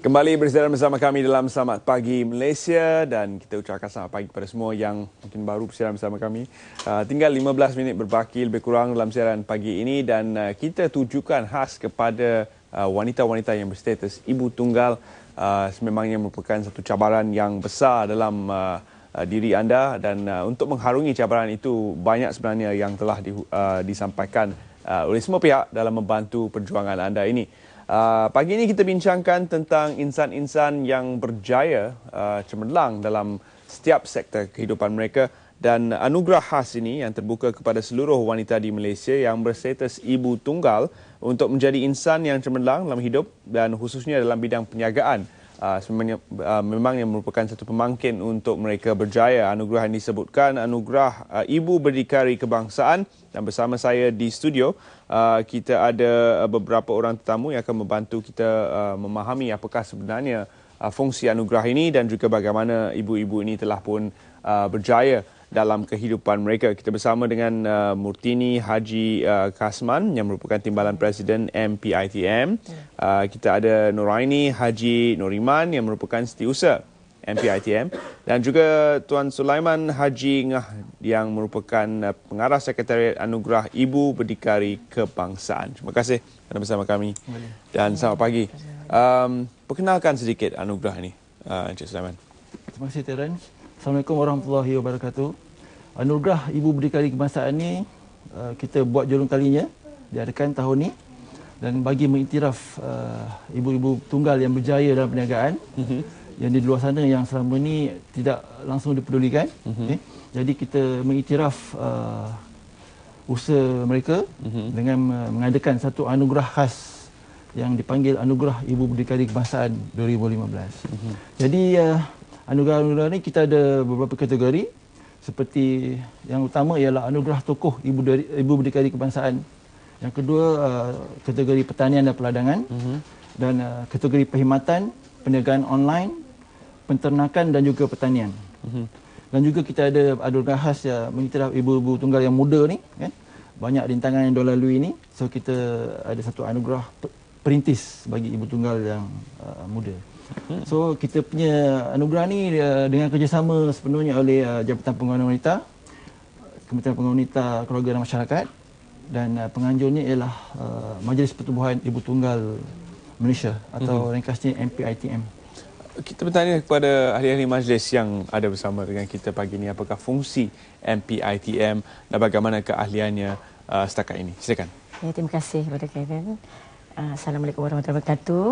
Kembali bersiaran bersama kami dalam Selamat Pagi Malaysia dan kita ucapkan selamat pagi kepada semua yang mungkin baru bersiaran bersama kami. Tinggal 15 minit berbaki lebih kurang dalam siaran pagi ini dan kita tujukan khas kepada wanita-wanita yang berstatus ibu tunggal. Sememangnya merupakan satu cabaran yang besar dalam diri anda dan untuk mengharungi cabaran itu banyak sebenarnya yang telah disampaikan oleh semua pihak dalam membantu perjuangan anda ini. Pagi ini kita bincangkan tentang insan-insan yang berjaya cemerlang dalam setiap sektor kehidupan mereka dan anugerah khas ini yang terbuka kepada seluruh wanita di Malaysia yang berstatus ibu tunggal untuk menjadi insan yang cemerlang dalam hidup dan khususnya dalam bidang perniagaan. Memang yang merupakan satu pemangkin untuk mereka berjaya. Anugerah yang disebutkan anugerah Ibu Berdikari Kebangsaan dan bersama saya di studio kita ada beberapa orang tetamu yang akan membantu kita memahami apakah sebenarnya fungsi anugerah ini dan juga bagaimana ibu-ibu ini telah pun berjaya dalam kehidupan mereka. Kita bersama dengan Murtini Haji Kasman yang merupakan Timbalan Presiden MPITM. Kita ada Nuraini Haji Noriman yang merupakan Setiausaha MPITM dan juga Tuan Sulaiman Haji Ngah yang merupakan Pengarah Sekretariat Anugerah Ibu Berdikari Kebangsaan. Terima kasih kerana bersama kami dan selamat pagi. Perkenalkan sedikit anugerah ini, Encik Sulaiman. Terima kasih Terence. Assalamualaikum warahmatullahi wabarakatuh. Anugerah Ibu Berdikari Kebangsaan ini kita buat julung kalinya diadakan tahun ini dan bagi mengiktiraf ibu-ibu tunggal yang berjaya dalam perniagaan yang di luar sana yang selama ini tidak langsung dipedulikan. Jadi kita mengiktiraf usaha mereka dengan mengadakan satu anugerah khas yang dipanggil Anugerah Ibu Berdikari Kebangsaan 2015. Jadi anugerah-anugerah ini kita ada beberapa kategori. Seperti yang utama ialah anugerah tokoh Ibu Berdikari Kebangsaan. Yang kedua kategori pertanian dan peladangan. Dan kategori perkhidmatan, perniagaan online, penternakan dan juga pertanian. Dan juga kita ada anugerah khas mengiktiraf ibu-ibu tunggal yang muda ni, kan? Banyak rintangan yang dilalui ini. So kita ada satu anugerah perintis bagi ibu tunggal yang muda. So kita punya anugerah ni dengan kerjasama sepenuhnya oleh Jabatan Pembangunan Wanita, Kementerian Pembangunan Wanita, Keluarga dan Masyarakat dan penganjurnya ialah Majlis Pertubuhan Ibu Tunggal Malaysia atau ringkasnya MPITM. Kita bertanya kepada ahli-ahli majlis yang ada bersama dengan kita pagi ini, apakah fungsi MPITM dan bagaimana keahliannya setakat ini. Silakan. Ya, terima kasih kepada Kevin. Assalamualaikum warahmatullahi wabarakatuh.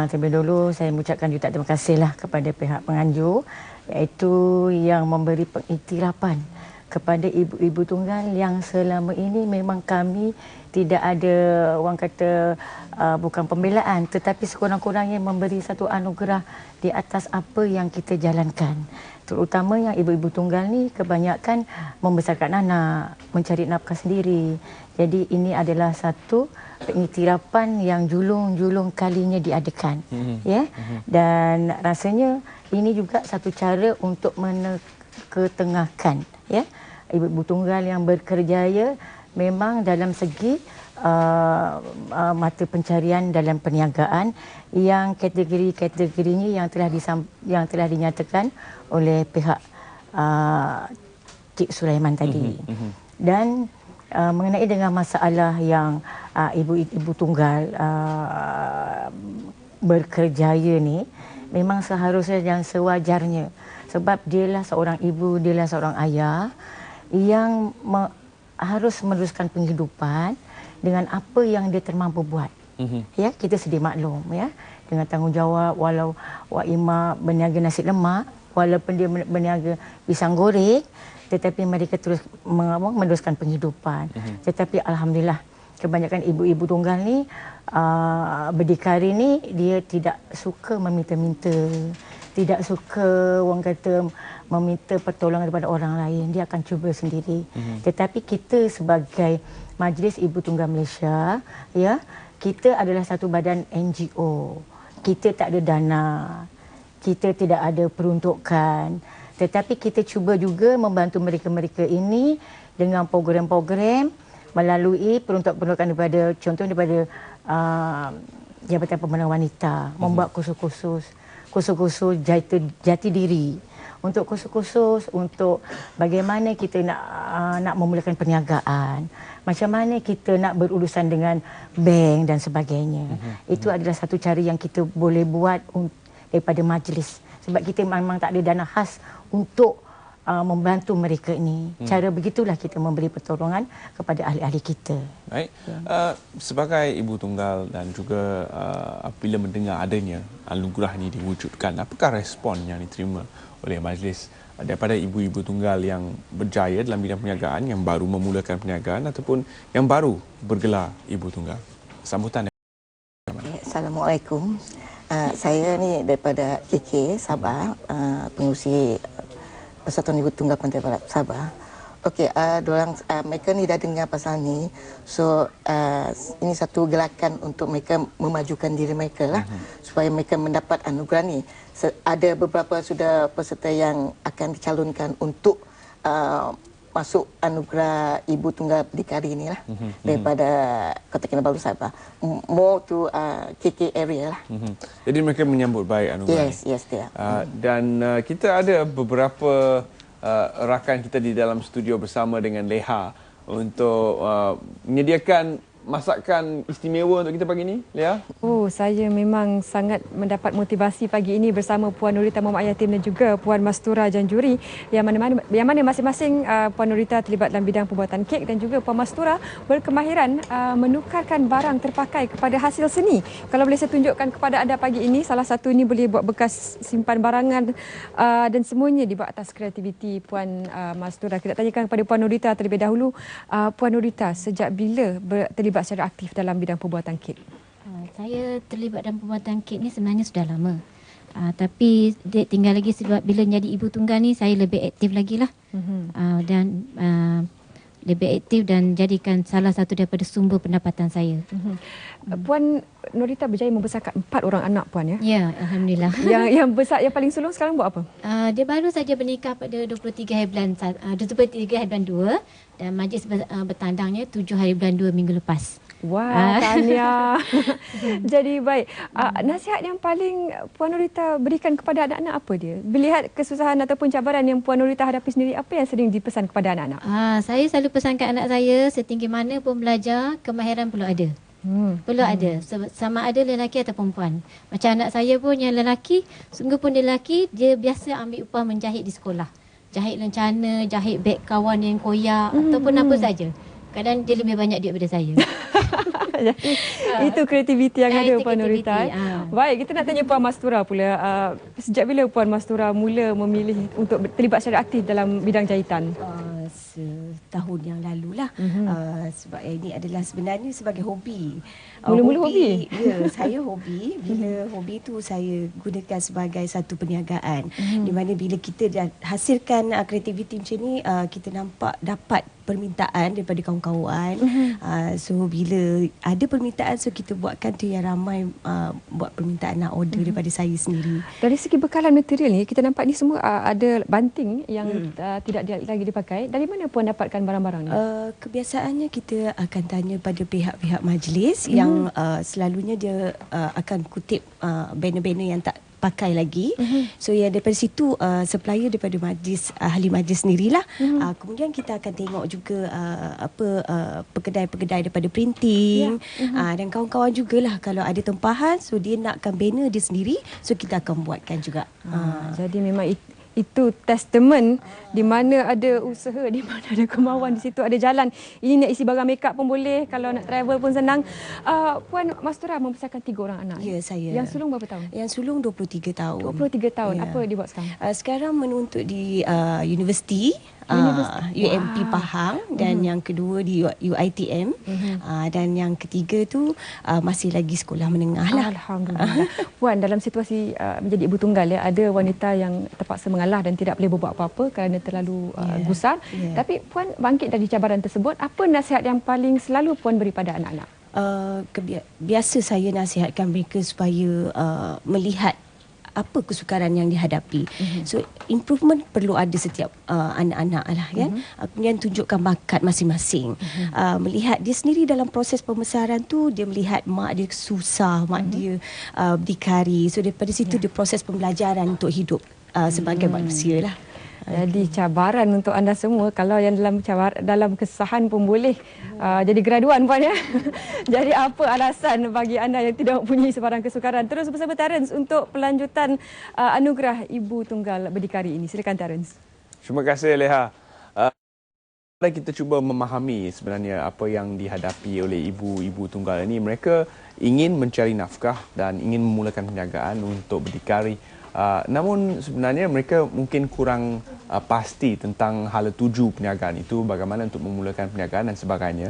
Terlebih dulu saya mengucapkan juta terima kasihlah kepada pihak penganjur iaitu yang memberi pengiktirafan kepada ibu-ibu tunggal yang selama ini memang kami tidak ada orang kata bukan pembelaan tetapi sekurang-kurangnya memberi satu anugerah di atas apa yang kita jalankan. Terutama yang ibu-ibu tunggal ni kebanyakan membesarkan anak, mencari nafkah sendiri. Jadi ini adalah satu pengiktirafan yang julung-julung kalinya diadakan. Dan rasanya ini juga satu cara untuk meneketengahkan ibu-ibu tunggal yang berkerjaya memang dalam segi mata pencarian dalam perniagaan yang kategori-kategorinya yang telah dinyatakan oleh pihak Cik Sulaiman tadi. Dan mengenai dengan masalah yang ibu-ibu tunggal berkerjaya ni memang seharusnya dan sewajarnya sebab dialah seorang ibu, dialah seorang ayah yang harus meneruskan penghidupan dengan apa yang dia termampu buat. Ya, kita sedia maklum ya dengan tanggungjawab walau Wak Ima berniaga nasi lemak walaupun dia berniaga pisang goreng tetapi mereka terus meneruskan penghidupan. Tetapi alhamdulillah kebanyakan ibu-ibu tunggal ni berdikari ni dia tidak suka meminta-minta, tidak suka orang kata meminta pertolongan daripada orang lain, dia akan cuba sendiri. Tetapi kita sebagai Majlis Ibu Tunggal Malaysia, ya, kita adalah satu badan NGO. Kita tak ada dana, kita tidak ada peruntukan. Tetapi kita cuba juga membantu mereka-mereka ini dengan program-program melalui peruntukan daripada contoh daripada Jabatan Pembinaan Wanita membuat kursus-kursus jati diri, untuk kursus-kursus untuk bagaimana kita nak memulakan perniagaan, macam mana kita nak berurusan dengan bank dan sebagainya. Itu adalah satu cara yang kita boleh buat daripada majlis, sebab kita memang tak ada dana khas untuk membantu mereka ini. Cara begitulah kita memberi pertolongan kepada ahli-ahli kita. Baik. Sebagai ibu tunggal dan juga apabila mendengar adanya anugerah ini diwujudkan, apakah respon yang diterima oleh majlis daripada ibu-ibu tunggal yang berjaya dalam bidang perniagaan, yang baru memulakan perniagaan ataupun yang baru bergelar ibu tunggal? Sambutan. Assalamualaikum. Saya ni daripada KK Sabah, pengurusi Persatuan Ibu Tunggal Pantai Barat Sabah. Okey, mereka ni dah dengar pasal ni. So ini satu gerakan untuk mereka memajukan diri mereka lah, supaya mereka mendapat anugerah ni. Ada beberapa sudah peserta yang akan dicalonkan untuk masuk anugerah Ibu Tunggal Berdikari ni lah, daripada Kota Kinabalu Sabah. More to KK area lah. Jadi mereka menyambut baik anugerah ini. Yes, dia. Dan kita ada beberapa rakan kita di dalam studio bersama dengan Leha untuk menyediakan masakan istimewa untuk kita pagi ini, Leha. Oh, saya memang sangat mendapat motivasi pagi ini bersama Puan Nurita Muhammad Yatim dan juga Puan Mastura Janjuri, yang mana masing-masing Puan Nurita terlibat dalam bidang pembuatan kek dan juga Puan Mastura berkemahiran menukarkan barang terpakai kepada hasil seni. Kalau boleh saya tunjukkan kepada anda pagi ini, salah satu ini boleh buat bekas simpan barangan dan semuanya dibuat atas kreativiti Puan Mastura. Kita tanyakan kepada Puan Nurita terlebih dahulu. Puan Nurita, sejak bila terlibat secara aktif dalam bidang pembuatan kek? Saya terlibat dalam pembuatan kek ni sebenarnya sudah lama. Tapi tinggal lagi sebab bila jadi ibu tunggal ni saya lebih aktif lagi lah. Dan lebih aktif dan jadikan salah satu daripada sumber pendapatan saya. Puan Nurita berjaya membesarkan 4 orang anak Puan, ya? Ya, alhamdulillah. Yang besar, yang paling sulung sekarang buat apa? Dia baru saja bernikah pada 23 hari bulan 2 dan majlis bertandangnya 7 hari bulan 2 minggu lepas. Wah, tahniah. Jadi baik. Nasihat yang paling Puan Nurita berikan kepada anak-anak apa dia? Melihat kesusahan ataupun cabaran yang Puan Nurita hadapi sendiri, apa yang sering dipesan kepada anak-anak? Saya selalu pesankan anak saya, setinggi mana pun belajar, kemahiran perlu ada. Perlu ada, sama ada lelaki atau perempuan. Macam anak saya pun yang lelaki, sungguh pun dia lelaki, dia biasa ambil upah menjahit di sekolah. Jahit lencana, jahit beg kawan yang koyak ataupun apa saja. Kadang dia lebih banyak duit daripada saya. Itu kreativiti yang ada Puan Nurita. Baik, kita nak tanya Puan Mastura pula. Sejak bila Puan Mastura mula memilih untuk terlibat secara aktif dalam bidang jahitan? Setahun yang lalu lah. Sebab ini adalah sebenarnya sebagai hobi. Mula-mula hobi? Ya, saya hobi. Bila hobi tu saya gunakan sebagai satu perniagaan. Di mana bila kita dah hasilkan kreativiti macam ni, kita nampak dapat permintaan daripada kawan-kawan. So bila ada permintaan, so kita buatkan tu yang ramai buat permintaan nak order daripada saya sendiri. Dari segi bekalan material ni, kita nampak ni semua ada banting yang tidak lagi dipakai. Dari mana Puan dapatkan barang-barang ni? Kebiasaannya kita akan tanya pada pihak-pihak majlis yang selalunya dia akan kutip banner-banner yang tak pakai lagi. So yang daripada situ supplier daripada majlis, ahli majlis sendirilah. Kemudian kita akan tengok juga pekedai-pekedai daripada printing dan kawan-kawan jugalah kalau ada tempahan, so dia nakkan banner dia sendiri, so kita akan buatkan juga. Jadi memang itu testament di mana ada usaha, di mana ada kemauan, di situ ada jalan. Ini nak isi barang makeup pun boleh, kalau nak travel pun senang. Puan Mastura membesarkan 3 orang anak. Ya, saya. Yang sulung berapa tahun? Yang sulung 23 tahun. 23 tahun. Ya. Apa dia buat sekarang? Sekarang menuntut di universiti. UMP Pahang dan yang kedua di UiTM dan yang ketiga tu masih lagi sekolah menengah lah. Alhamdulillah. Puan, dalam situasi menjadi ibu tunggal, ya, ada wanita yang terpaksa mengalah dan tidak boleh berbuat apa-apa kerana terlalu gusar. Tapi Puan bangkit dari cabaran tersebut. Apa nasihat yang paling selalu Puan beri pada anak-anak? Biasa saya nasihatkan mereka supaya melihat apa kesukaran yang dihadapi. So improvement perlu ada setiap anak-anak lah kan. Kemudian tunjukkan bakat masing-masing. Melihat dia sendiri dalam proses pembesaran tu, dia melihat mak dia susah, mak dia berdikari. So daripada situ dia proses pembelajaran untuk hidup sebagai manusia lah. Jadi cabaran untuk anda semua, kalau yang dalam kesusahan pun boleh jadi graduan puan ya. Jadi apa alasan bagi anda yang tidak mempunyai sebarang kesukaran terus bersama Terence untuk pelanjutan anugerah Ibu Tunggal Berdikari ini. Silakan Terence. Terima kasih Leha. Kita cuba memahami sebenarnya apa yang dihadapi oleh ibu-ibu tunggal ini. Mereka ingin mencari nafkah dan ingin memulakan perniagaan untuk berdikari. Namun sebenarnya mereka mungkin kurang pasti tentang hala tuju perniagaan itu, bagaimana untuk memulakan perniagaan dan sebagainya.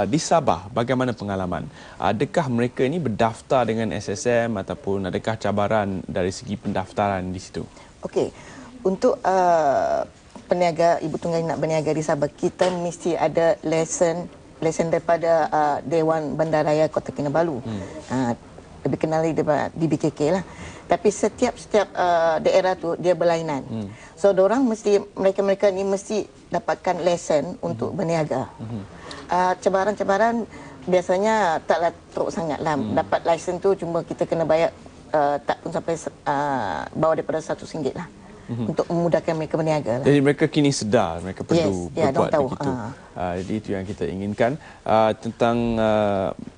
Di Sabah, bagaimana pengalaman? Adakah mereka ini berdaftar dengan SSM ataupun adakah cabaran dari segi pendaftaran di situ? Okey, untuk peniaga, ibu tunggal nak berniaga di Sabah, kita mesti ada lesen daripada Dewan Bandaraya Kota Kinabalu. Lebih kenal di BKK lah. Tapi setiap daerah tu dia berlainan. So mereka ni mesti dapatkan lesen untuk berniaga. Cabaran-cabaran biasanya taklah teruk sangatlah. Dapat lesen tu cuma kita kena bayar tak pun sampai bawah daripada RM1 lah. Untuk memudahkan mereka berniaga lah. Jadi mereka kini sedar mereka perlu berbuat begitu. Jadi itu yang kita inginkan. Tentang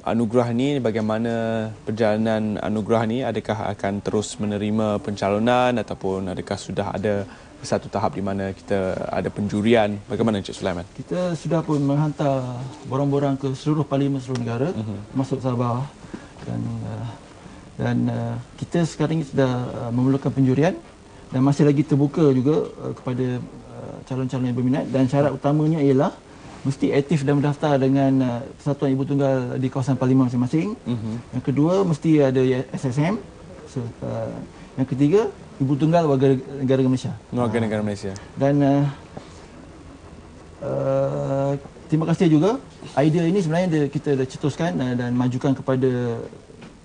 anugerah ini, bagaimana perjalanan anugerah ini? Adakah akan terus menerima pencalonan ataupun adakah sudah ada satu tahap di mana kita ada penjurian? Bagaimana Encik Sulaiman? Kita sudah pun menghantar borang-borang ke seluruh parlimen seluruh negara, masuk Sabah, dan kita sekarang ini sudah memerlukan penjurian dan masih lagi terbuka juga kepada calon-calon yang berminat, dan syarat utamanya ialah mesti aktif dan mendaftar dengan Persatuan Ibu Tunggal di kawasan parlimen masing-masing. Yang kedua, mesti ada SSM. Yang ketiga, Ibu Tunggal warga negara Malaysia. Warga negara Malaysia. Dan terima kasih juga, idea ini sebenarnya kita dah cetuskan dan majukan kepada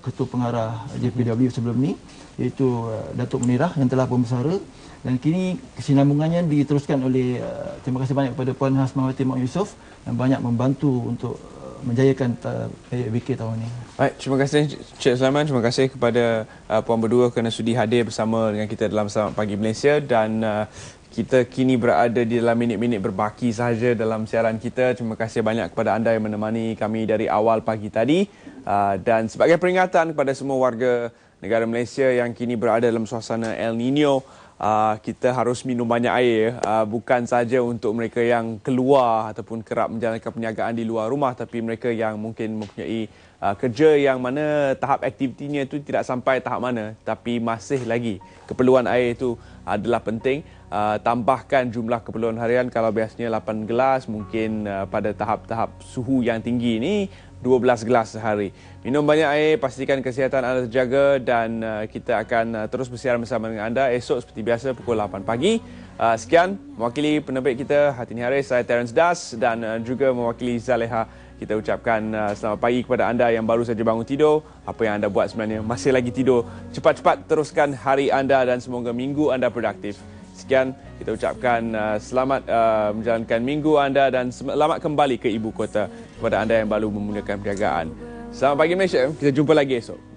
Ketua Pengarah JPW sebelum ni, iaitu Datuk Munirah yang telah pembesara, dan kini kesinambungannya diteruskan oleh terima kasih banyak kepada Puan Hasmawati Mak Yusof yang banyak membantu untuk menjayakan BK tahun ini. Baik, terima kasih Encik Sulaiman, terima kasih kepada puan berdua kerana sudi hadir bersama dengan kita dalam Selamat Pagi Malaysia, dan kita kini berada di dalam minit-minit berbaki sahaja dalam siaran kita. Terima kasih banyak kepada anda yang menemani kami dari awal pagi tadi. Dan sebagai peringatan kepada semua warga negara Malaysia yang kini berada dalam suasana El Nino, kita harus minum banyak air. Bukan saja untuk mereka yang keluar ataupun kerap menjalankan perniagaan di luar rumah, tapi mereka yang mungkin mempunyai kerja yang mana tahap aktivitinya itu tidak sampai tahap mana, tapi masih lagi keperluan air itu adalah penting. Tambahkan jumlah keperluan harian, kalau biasanya 8 gelas, mungkin pada tahap-tahap suhu yang tinggi ini 12 gelas sehari. Minum banyak air, pastikan kesihatan anda terjaga, dan kita akan terus bersiaran bersama dengan anda esok seperti biasa pukul 8 pagi. Sekian, mewakili penerbit kita Hartini Haris, saya Terence Das, dan juga mewakili Zaleha, kita ucapkan selamat pagi kepada anda yang baru saja bangun tidur. Apa yang anda buat sebenarnya masih lagi tidur, cepat-cepat teruskan hari anda dan semoga minggu anda produktif. Sekian, kita ucapkan selamat menjalankan minggu anda dan selamat kembali ke ibu kota kepada anda yang baru memulakan perniagaan. Selamat pagi Malaysia, kita jumpa lagi esok.